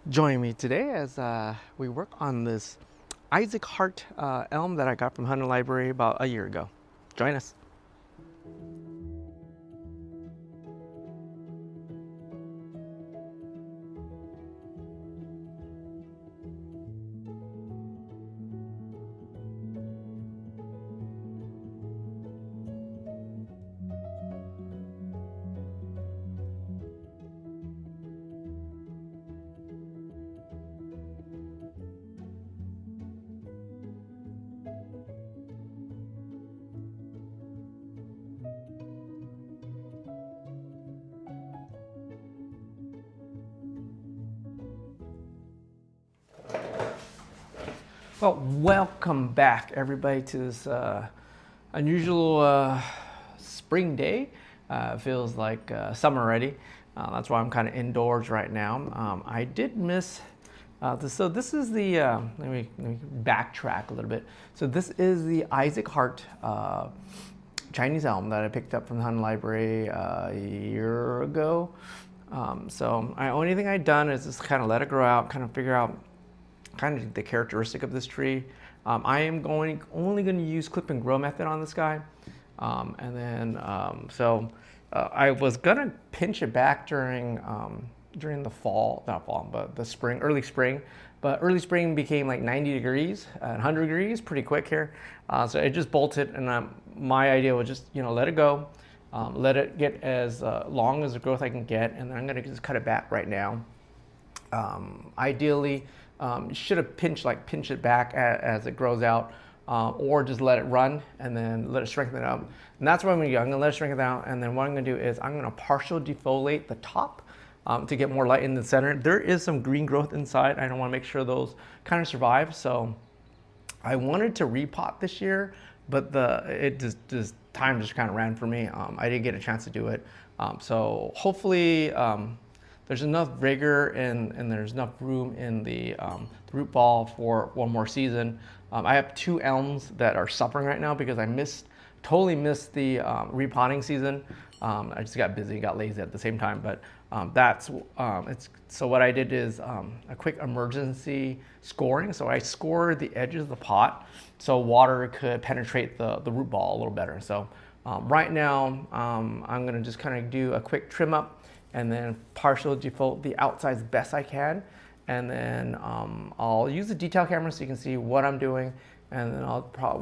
Join me today as we work on this Isaac Hart elm that I got from Huntington Library about a year ago. Join us. Well, welcome back everybody to this unusual spring day. Feels like summer already. That's why I'm kind of indoors right now. I did miss this. So this is the, let me backtrack a little bit. So this is the Isaac Hart Chinese elm that I picked up from the Huntington Library a year ago. So the only thing I'd done is just kind of let it grow out, kind of figure out kind of the characteristic of this tree. I am only going to use clip and grow method on this guy. I was gonna pinch it back during the fall, not fall, but the spring, early spring. But early spring became like 90 degrees and 100 degrees pretty quick here. So it just bolted, and my idea was just let it go, let it get as long as the growth I can get, and then I'm gonna just cut it back right now. Ideally, should have pinch it back as it grows out, or just let it run and then let it strengthen it up. And that's what I'm gonna do. I'm gonna let it strengthen out, and then what I'm gonna do is I'm gonna partial defoliate the top to get more light in the center. There is some green growth inside. I don't wanna make sure those kind of survive. So I wanted to repot this year, but time just kind of ran for me. I didn't get a chance to do it. So hopefully, there's enough vigor and there's enough room in the root ball for one more season. I have two elms that are suffering right now because I totally missed the repotting season. I just got busy, got lazy at the same time, but so what I did is a quick emergency scoring. So I scored the edges of the pot so water could penetrate the root ball a little better. So right now I'm gonna just kind of do a quick trim up and then partial default the outside as best I can. And then I'll use the detail camera so you can see what I'm doing. And then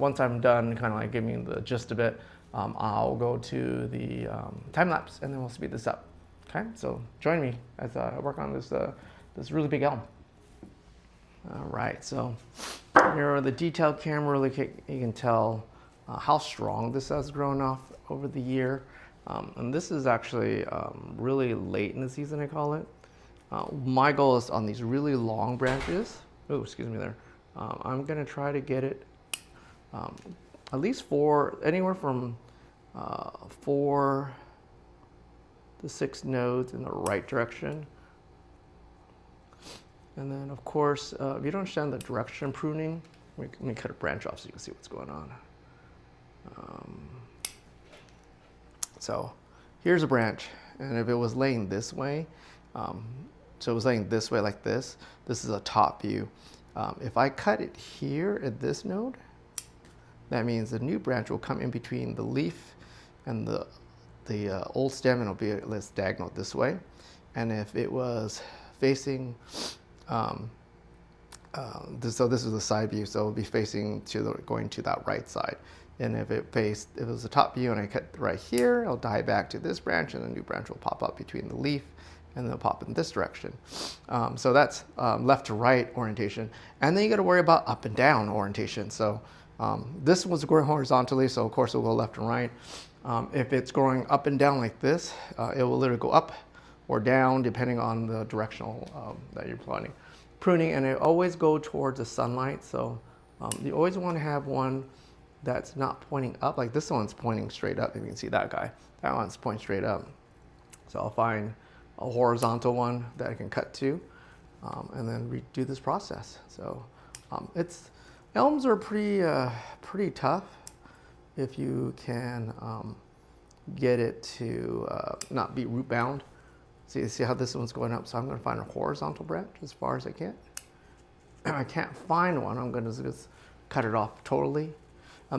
once I'm done kind of like giving the gist of it, I'll go to the time lapse and then we'll speed this up. Okay, so join me as I work on this really big elm. All right, so here are the detail camera. You can tell how strong this has grown off over the year. And this is actually really late in the season, I call it. My goal is on these really long branches. Oh, excuse me there. I'm gonna try to get it at least anywhere from 4 to 6 nodes in the right direction. And then of course, if you don't understand the direction pruning, let me cut a branch off so you can see what's going on. So here's a branch, and if it was laying this way, so it was laying this way like this is a top view. If I cut it here at this node, that means the new branch will come in between the leaf and the old stem, and it'll be less diagonal this way. And if it was facing, so this is the side view, so it'll be facing going to that right side. And if it was a top view and I cut right here, it'll die back to this branch, and the new branch will pop up between the leaf and then it'll pop in this direction. So that's left to right orientation. And then you got to worry about up and down orientation. So this was growing horizontally, so of course it will go left and right. If it's growing up and down like this, it will literally go up or down depending on the directional that you're pruning. And it always go towards the sunlight. So you always want to have one that's not pointing up. Like this one's pointing straight up. If you can see that guy, that one's pointing straight up. So I'll find a horizontal one that I can cut to, and then redo this process. So elms are pretty tough if you can get it to not be root bound. See how this one's going up? So I'm going to find a horizontal branch as far as I can. If I can't find one, I'm going to just cut it off totally.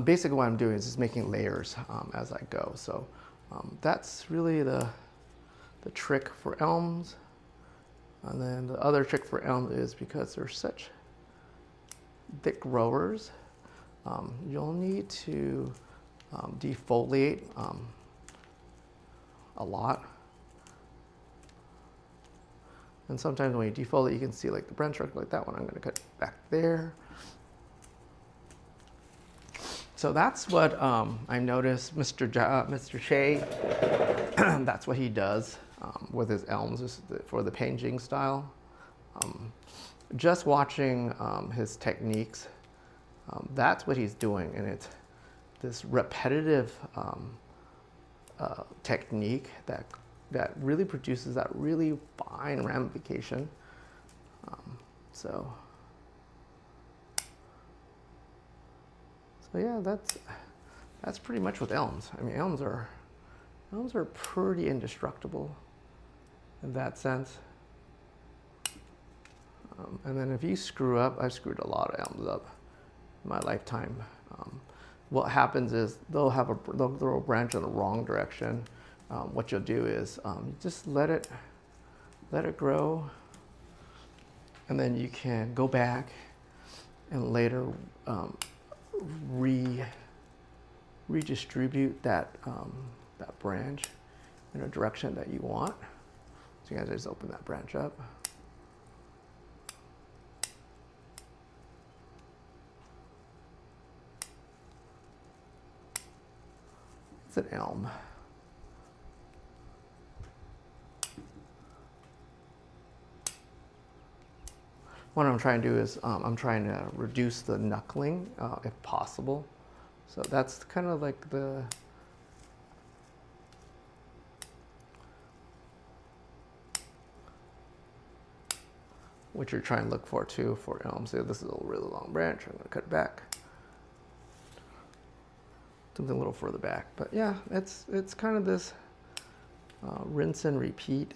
Basically what I'm doing is just making layers as I go. So that's really the trick for elms. And then the other trick for elms is because they're such thick growers, you'll need to defoliate a lot. And sometimes when you defoliate, you can see like the branch structure like that one. I'm going to cut back there. So that's what I noticed Mr. Shea, that's what he does with his elms for the painting style. Just watching his techniques, that's what he's doing. And it's this repetitive technique that really produces that really fine ramification. So yeah, that's pretty much with elms. I mean, elms are pretty indestructible in that sense. And then if you screw up, I've screwed a lot of elms up in my lifetime. What happens is they'll throw a branch in the wrong direction. What you'll do is just let it grow, and then you can go back and later redistribute that branch in a direction that you want. So you guys just open that branch up. It's an elm. What I'm trying to do is I'm trying to reduce the knuckling if possible. So that's kind of like what you're trying to look for too for elms. So this is a really long branch. I'm going to cut it back. Something a little further back. But yeah, it's kind of this rinse and repeat.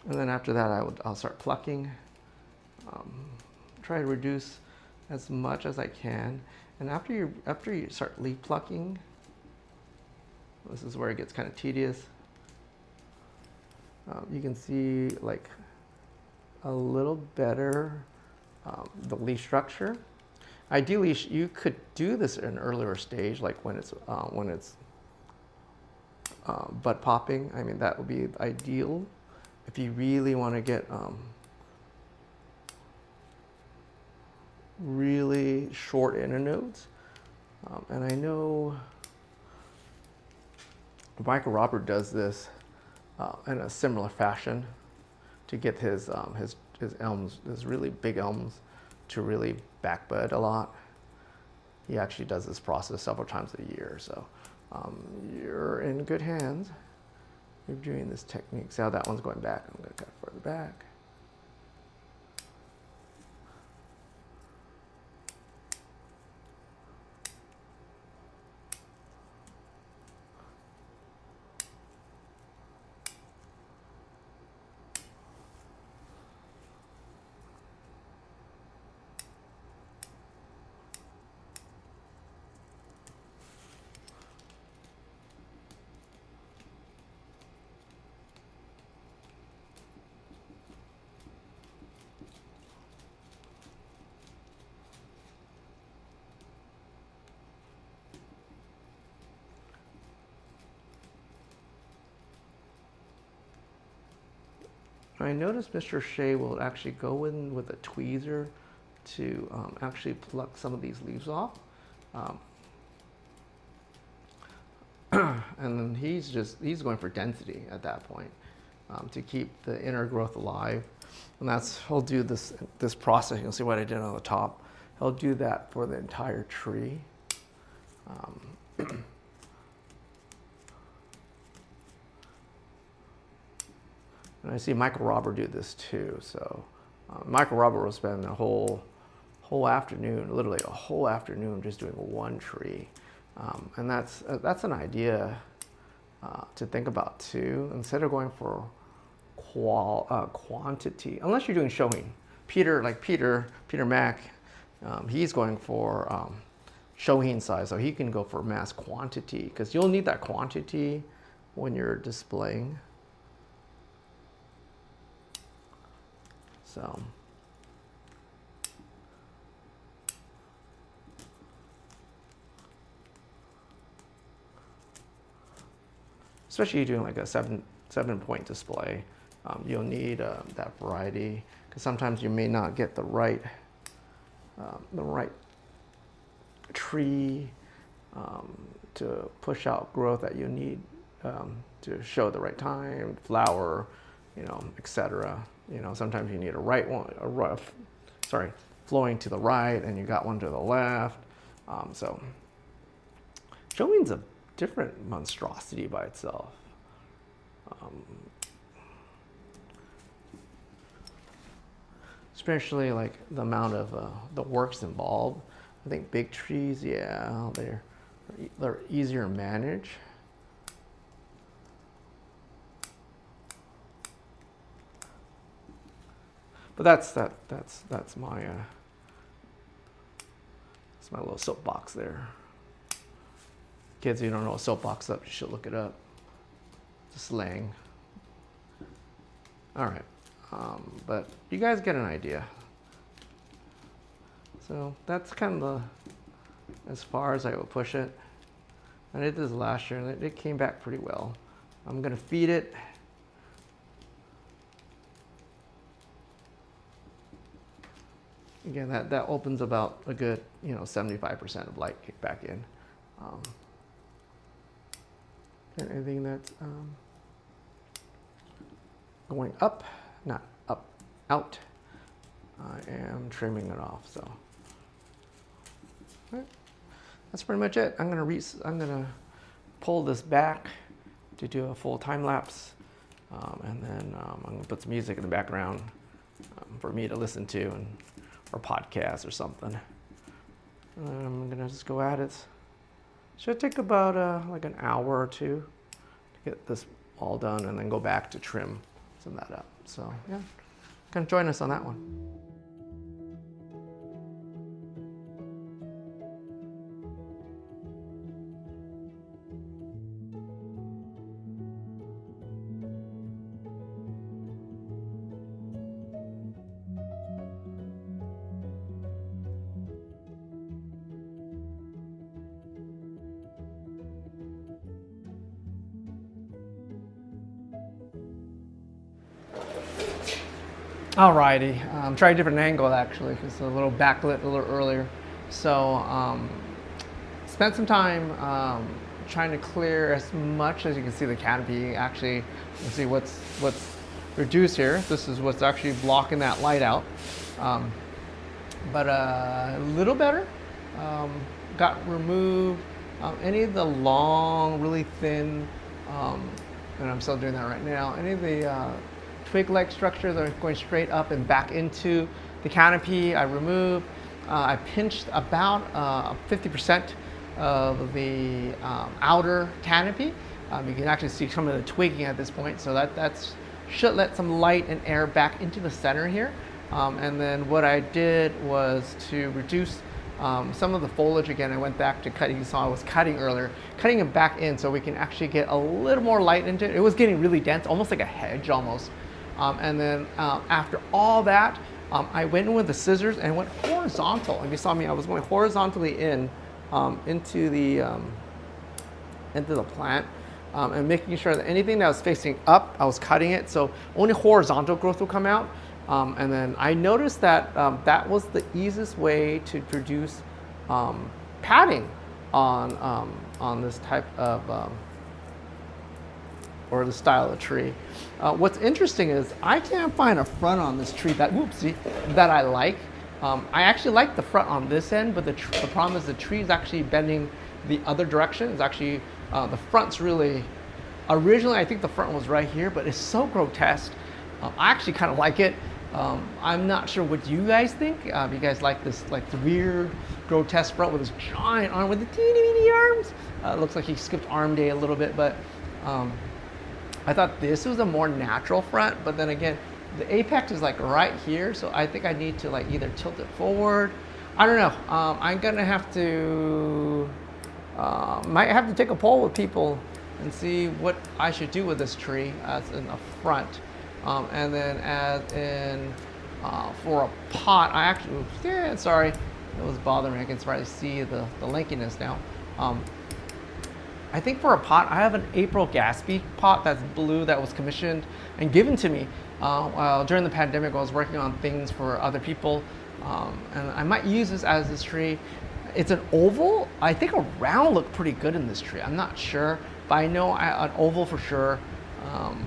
And then after that, I'll start plucking. Try to reduce as much as I can. And after you start leaf plucking, this is where it gets kind of tedious. You can see like a little better the leaf structure. Ideally, you could do this at an earlier stage, like when it's bud popping. I mean, that would be ideal. If you really want to get really short internodes, and I know Michael Robert does this in a similar fashion to get his elms, his really big elms, to really back bud a lot. He actually does this process several times a year, so you're in good hands. You're doing this technique. See how that one's going back? I'm going to cut further back. I noticed Mr. Shea will actually go in with a tweezer to actually pluck some of these leaves off. And then he's going for density at that point to keep the inner growth alive. And he'll do this process. You'll see what I did on the top. He'll do that for the entire tree. And I see Michael Robert do this too. So Michael Robert will spend a whole whole afternoon, literally a whole afternoon, just doing one tree. And that's an idea to think about too. Instead of going for quantity, unless you're doing showing. Peter Mack, he's going for showing size, so he can go for mass quantity because you'll need that quantity when you're displaying. So. Especially doing like a seven point display, you'll need that variety because sometimes you may not get the right tree to push out growth that you need to show the right time, flower, etc. Sometimes you need a right one, flowing to the right, and you got one to the left. So showing's a different monstrosity by itself. Especially like the amount of the works involved. I think big trees, yeah, they're easier to manage. But that's my little soapbox there. Kids, if you don't know what soapbox up, you should look it up. It's a slang. All right, but you guys get an idea. So that's kind of as far as I will push it. I did this last year, and it came back pretty well. I'm gonna feed it. Again, that opens about a good 75% of light kick back in. And anything that's going up, not up, out, I am trimming it off. So right. That's pretty much it. I'm gonna pull this back to do a full time lapse, and then I'm gonna put some music in the background for me to listen to, or podcast or something. And then I'm gonna just go at it. Should take about like an hour or two to get this all done, and then go back to trim some of that up. So yeah, come join us on that one. Alrighty, try a different angle actually, because a little backlit a little earlier. So spent some time trying to clear as much as you can see the canopy. Actually, you can see what's reduced here. This is what's actually blocking that light out. But a little better. Got removed any of the long, really thin, and I'm still doing that right now, any of the twig-like structures that are going straight up and back into the canopy, I removed. I pinched about 50% of the outer canopy. You can actually see some of the twigging at this point, so that should let some light and air back into the center here. And then what I did was to reduce some of the foliage. Again, I went back to cutting. You saw I was cutting earlier, cutting it back in so we can actually get a little more light into it. It was getting really dense, almost like a hedge almost. And then after all that, I went in with the scissors and went horizontal. If you saw me, I was going horizontally into the plant and making sure that anything that was facing up, I was cutting it. So only horizontal growth will come out. And then I noticed that that was the easiest way to produce padding on this type of or the style of tree. What's interesting is I can't find a front on this tree that I like. I actually like the front on this end, but the problem is the tree is actually bending the other direction. It's actually the front's really, originally I think the front was right here, but it's so grotesque. I actually kind of like it. I'm not sure what you guys think. You guys like this like the weird, grotesque front with this giant arm with the teeny weeny arms? Looks like he skipped arm day a little bit, but I thought this was a more natural front. But then again, the apex is like right here, so I think I need to like either tilt it forward. I don't know. I'm gonna have to might have to take a poll with people and see what I should do with this tree as in the front. And then as in for a pot, I actually, oops, yeah, sorry, it was bothering me. I can probably see the lankiness now. I think for a pot, I have an April Gatsby pot that's blue that was commissioned and given to me during the pandemic. I was working on things for other people, and I might use this as this tree. It's an oval. I think a round looked pretty good in this tree. I'm not sure, but I know an oval for sure.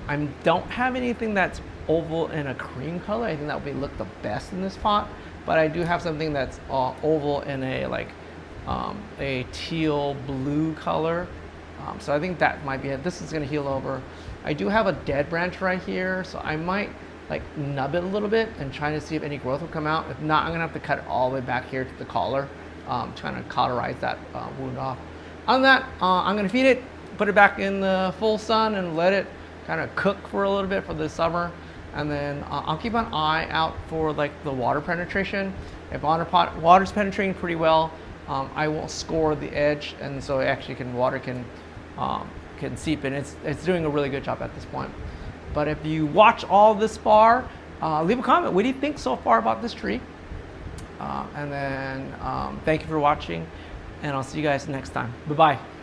I don't have anything that's oval in a cream color. I think that would look the best in this pot, but I do have something that's oval in a like a teal blue color. So I think that might be it. This is gonna heal over. I do have a dead branch right here, so I might like nub it a little bit and try to see if any growth will come out. If not, I'm gonna have to cut it all the way back here to the collar, to kind of cauterize that wound off. On that, I'm gonna feed it, put it back in the full sun and let it kind of cook for a little bit for the summer. And then I'll keep an eye out for like the water penetration. If water's penetrating pretty well, I won't score the edge, and so it actually water can seep in. It's doing a really good job at this point. But if you watch all this far, leave a comment. What do you think so far about this tree? And then thank you for watching, and I'll see you guys next time. Bye-bye.